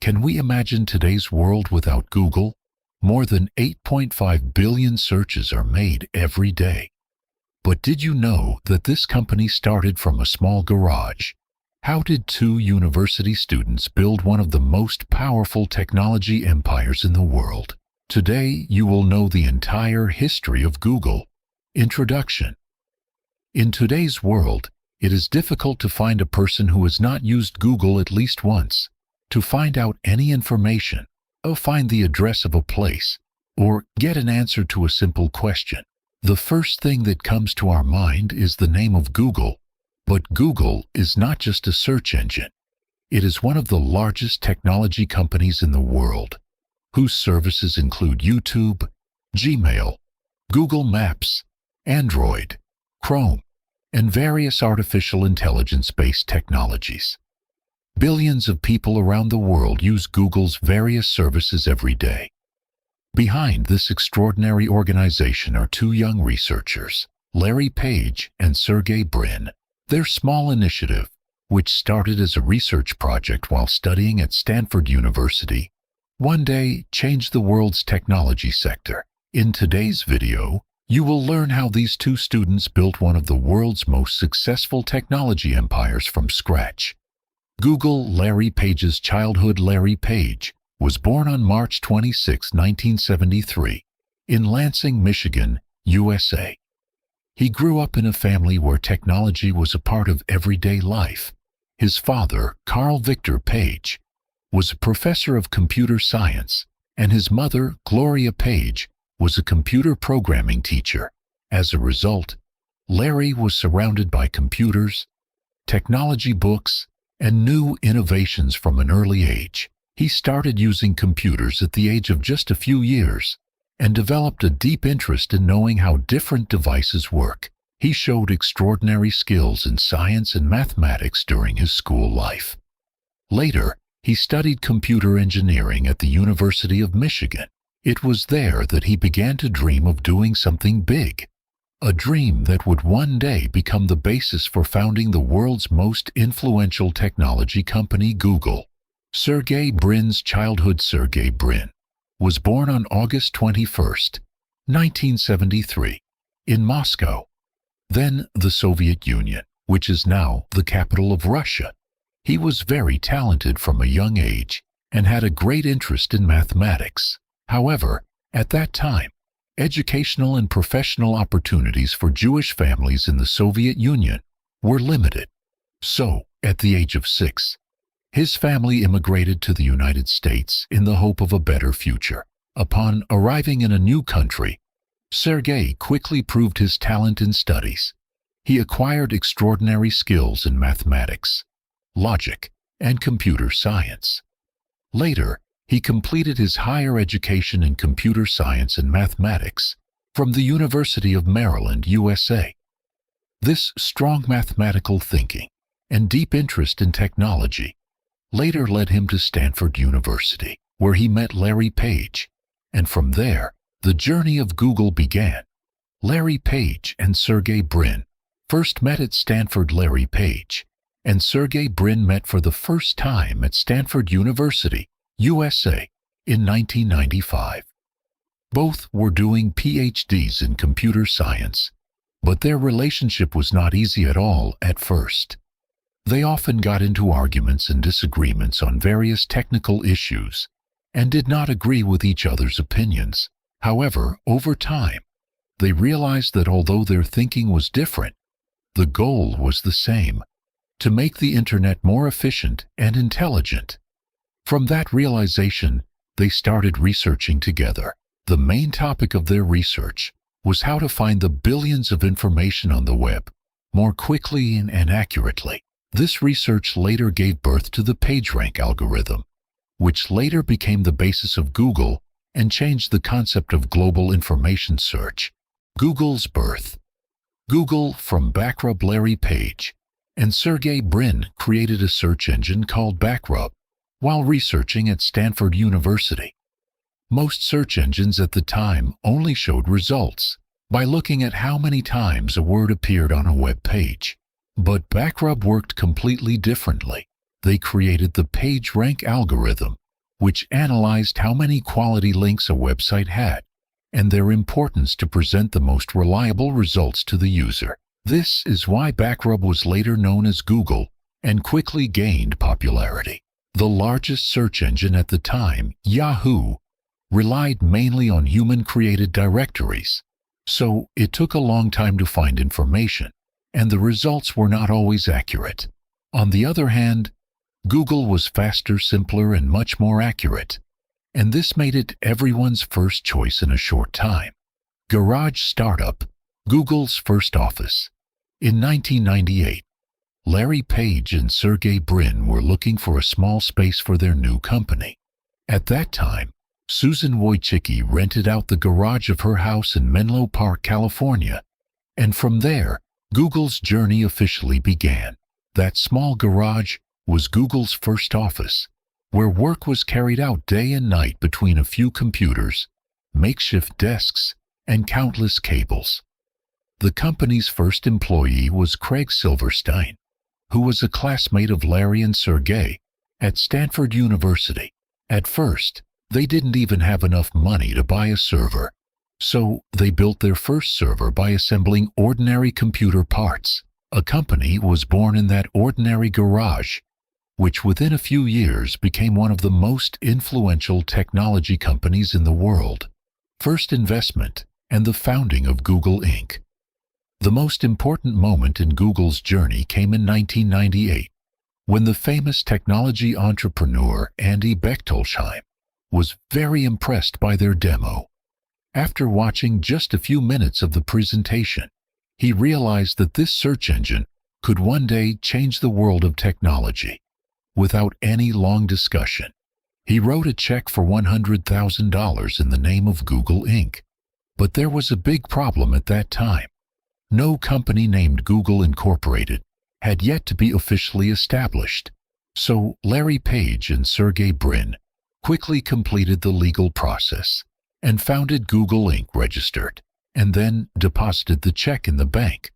Can we imagine today's world without Google? More than 8.5 billion searches are made every day. But did you know that this company started from a small garage? How did two university students build one of the most powerful technology empires in the world? Today, you will know the entire history of Google. Introduction. In today's world, it is difficult to find a person who has not used Google at least once to find out any information, or find the address of a place, or get an answer to a simple question. The first thing that comes to our mind is the name of Google. But Google is not just a search engine. It is one of the largest technology companies in the world, whose services include YouTube, Gmail, Google Maps, Android, Chrome, and various artificial intelligence-based technologies. Billions of people around the world use Google's various services every day. Behind this extraordinary organization are two young researchers, Larry Page and Sergey Brin. Their small initiative, which started as a research project while studying at Stanford University, one day changed the world's technology sector. In today's video, you will learn how these two students built one of the world's most successful technology empires from scratch. Google. Larry Page's childhood. Larry Page was born on March 26, 1973, in Lansing, Michigan, USA. He grew up in a family where technology was a part of everyday life. His father, Carl Victor Page, was a professor of computer science, and his mother, Gloria Page, was a computer programming teacher. As a result, Larry was surrounded by computers, technology books, and new innovations from an early age. He started using computers at the age of just a few years and developed a deep interest in knowing how different devices work. He showed extraordinary skills in science and mathematics during his school life. Later, he studied computer engineering at the University of Michigan. It was there that he began to dream of doing something big, a dream that would one day become the basis for founding the world's most influential technology company, Google. Sergey Brin's childhood. Sergey Brin was born on August 21, 1973, in Moscow, then the Soviet Union, which is now the capital of Russia. He was very talented from a young age and had a great interest in mathematics. However, at that time, educational and professional opportunities for Jewish families in the Soviet Union were limited. So, at the age of 6, his family immigrated to the United States in the hope of a better future. Upon arriving in a new country, Sergey quickly proved his talent in studies. He acquired extraordinary skills in mathematics, logic, and computer science. Later, he completed his higher education in computer science and mathematics from the University of Maryland, USA. This strong mathematical thinking and deep interest in technology later led him to Stanford University, where he met Larry Page, and from there, the journey of Google began. Larry Page and Sergey Brin first met at Stanford. Larry Page and Sergey Brin met for the first time at Stanford University, USA, in 1995. Both were doing PhDs in computer science, but their relationship was not easy at all at first. They often got into arguments and disagreements on various technical issues and did not agree with each other's opinions. However, over time, they realized that although their thinking was different, the goal was the same: to make the internet more efficient and intelligent. From that realization, they started researching together. The main topic of their research was how to find the billions of information on the web more quickly and accurately. This research later gave birth to the PageRank algorithm, which later became the basis of Google and changed the concept of global information search. Google's birth. Google, from Backrub. Larry Page and Sergey Brin created a search engine called Backrub while researching at Stanford University. Most search engines at the time only showed results by looking at how many times a word appeared on a web page. But Backrub worked completely differently. They created the PageRank algorithm, which analyzed how many quality links a website had and their importance to present the most reliable results to the user. This is why Backrub was later known as Google and quickly gained popularity. The largest search engine at the time, Yahoo, relied mainly on human-created directories, so it took a long time to find information, and the results were not always accurate. On the other hand, Google was faster, simpler, and much more accurate, and this made it everyone's first choice in a short time. Garage startup, Google's first office. In 1998, Larry Page and Sergey Brin were looking for a small space for their new company. At that time, Susan Wojcicki rented out the garage of her house in Menlo Park, California, and from there, Google's journey officially began. That small garage was Google's first office, where work was carried out day and night between a few computers, makeshift desks, and countless cables. The company's first employee was Craig Silverstein, who was a classmate of Larry and Sergey at Stanford University. At first, they didn't even have enough money to buy a server, so they built their first server by assembling ordinary computer parts. A company was born in that ordinary garage, which within a few years became one of the most influential technology companies in the world. First investment and the founding of Google Inc. The most important moment in Google's journey came in 1998, when the famous technology entrepreneur Andy Bechtolsheim was very impressed by their demo. After watching just a few minutes of the presentation, he realized that this search engine could one day change the world of technology. Without any long discussion, he wrote a check for $100,000 in the name of Google Inc. But there was a big problem at that time. No company named Google Incorporated had yet to be officially established, so Larry Page and Sergey Brin quickly completed the legal process and founded Google Inc. registered, and then deposited the check in the bank.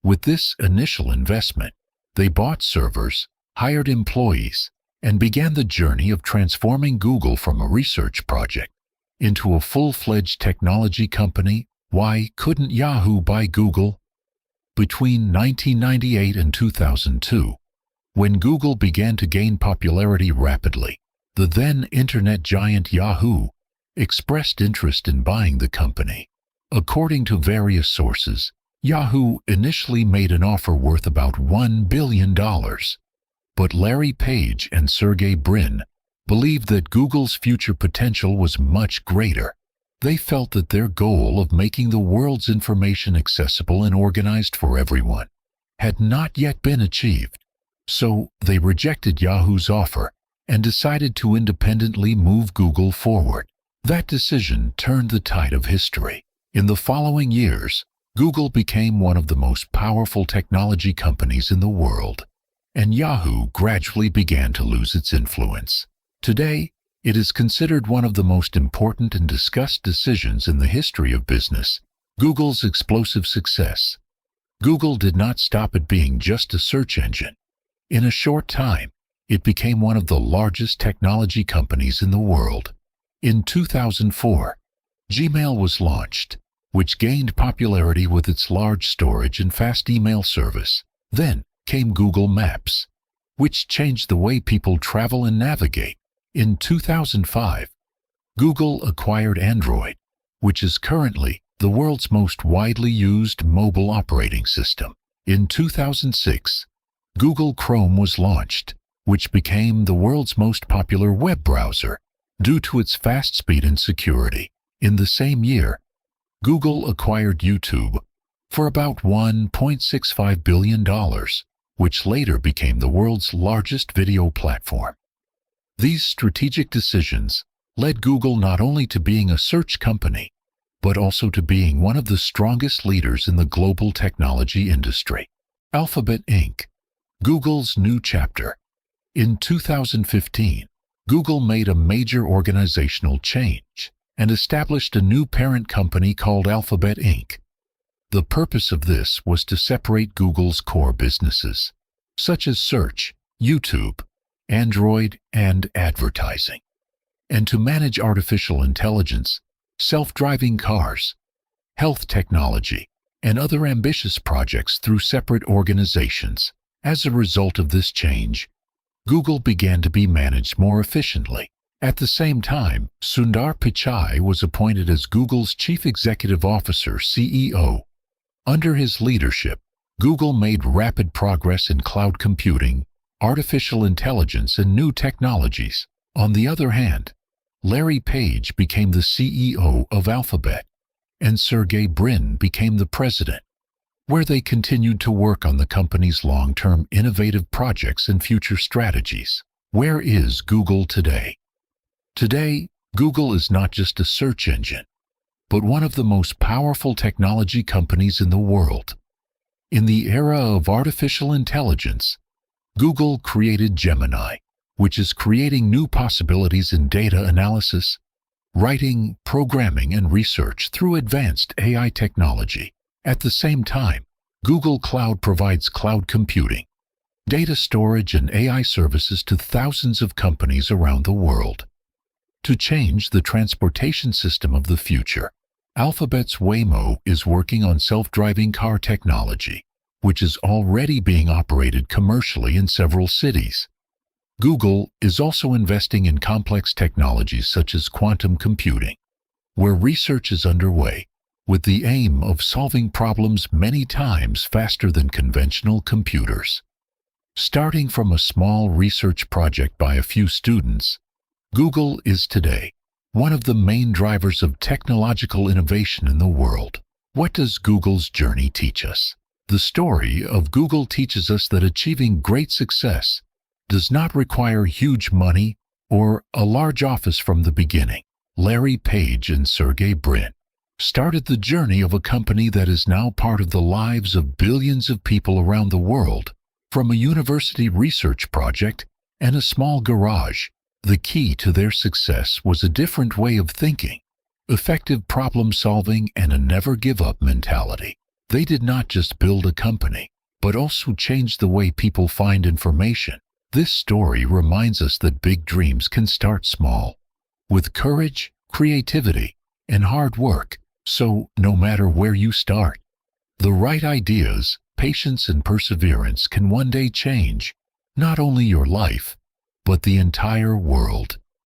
With this initial investment, they bought servers, hired employees, and began the journey of transforming Google from a research project into a full-fledged technology company. Why couldn't Yahoo buy Google? Between 1998 and 2002, when Google began to gain popularity rapidly, the then internet giant Yahoo expressed interest in buying the company. According to various sources, Yahoo initially made an offer worth about $1 billion. But Larry Page and Sergey Brin believed that Google's future potential was much greater. They felt that their goal of making the world's information accessible and organized for everyone had not yet been achieved. So they rejected Yahoo's offer and decided to independently move Google forward. That decision turned the tide of history. In the following years, Google became one of the most powerful technology companies in the world, and Yahoo gradually began to lose its influence. Today, it is considered one of the most important and discussed decisions in the history of business. Google's explosive success. Google did not stop at being just a search engine. In a short time, it became one of the largest technology companies in the world. In 2004, Gmail was launched, which gained popularity with its large storage and fast email service. Then came Google Maps, which changed the way people travel and navigate. In 2005, Google acquired Android, which is currently the world's most widely used mobile operating system. In 2006, Google Chrome was launched, which became the world's most popular web browser due to its fast speed and security. In the same year, Google acquired YouTube for about $1.65 billion, which later became the world's largest video platform. These strategic decisions led Google not only to being a search company, but also to being one of the strongest leaders in the global technology industry. Alphabet Inc., Google's new chapter. In 2015, Google made a major organizational change and established a new parent company called Alphabet Inc. The purpose of this was to separate Google's core businesses, such as search, YouTube, Android, and advertising. and to manage artificial intelligence, self-driving cars, health technology, and other ambitious projects through separate organizations. As a result of this change, Google began to be managed more efficiently. At the same time, Sundar Pichai was appointed as Google's Chief Executive Officer (CEO). Under his leadership, Google made rapid progress in cloud computing, artificial intelligence, and new technologies. On the other hand, Larry Page became the CEO of Alphabet, and Sergey Brin became the president, where they continued to work on the company's long-term innovative projects and future strategies. Where is Google today? Today, Google is not just a search engine, but one of the most powerful technology companies in the world. In the era of artificial intelligence, Google created Gemini, which is creating new possibilities in data analysis, writing, programming, and research through advanced AI technology. At the same time, Google Cloud provides cloud computing, data storage, and AI services to thousands of companies around the world. To change the transportation system of the future, Alphabet's Waymo is working on self-driving car technology, which is already being operated commercially in several cities. Google is also investing in complex technologies such as quantum computing, where research is underway, with the aim of solving problems many times faster than conventional computers. Starting from a small research project by a few students, Google is today one of the main drivers of technological innovation in the world. What does Google's journey teach us? The story of Google teaches us that achieving great success does not require huge money or a large office from the beginning. Larry Page and Sergey Brin started the journey of a company that is now part of the lives of billions of people around the world, from a university research project and a small garage. The key to their success was a different way of thinking, effective problem-solving, and a never-give-up mentality. They did not just build a company, but also changed the way people find information. This story reminds us that big dreams can start small, with courage, creativity, and hard work. So, no matter where you start, the right ideas, patience, and perseverance can one day change not only your life, but the entire world.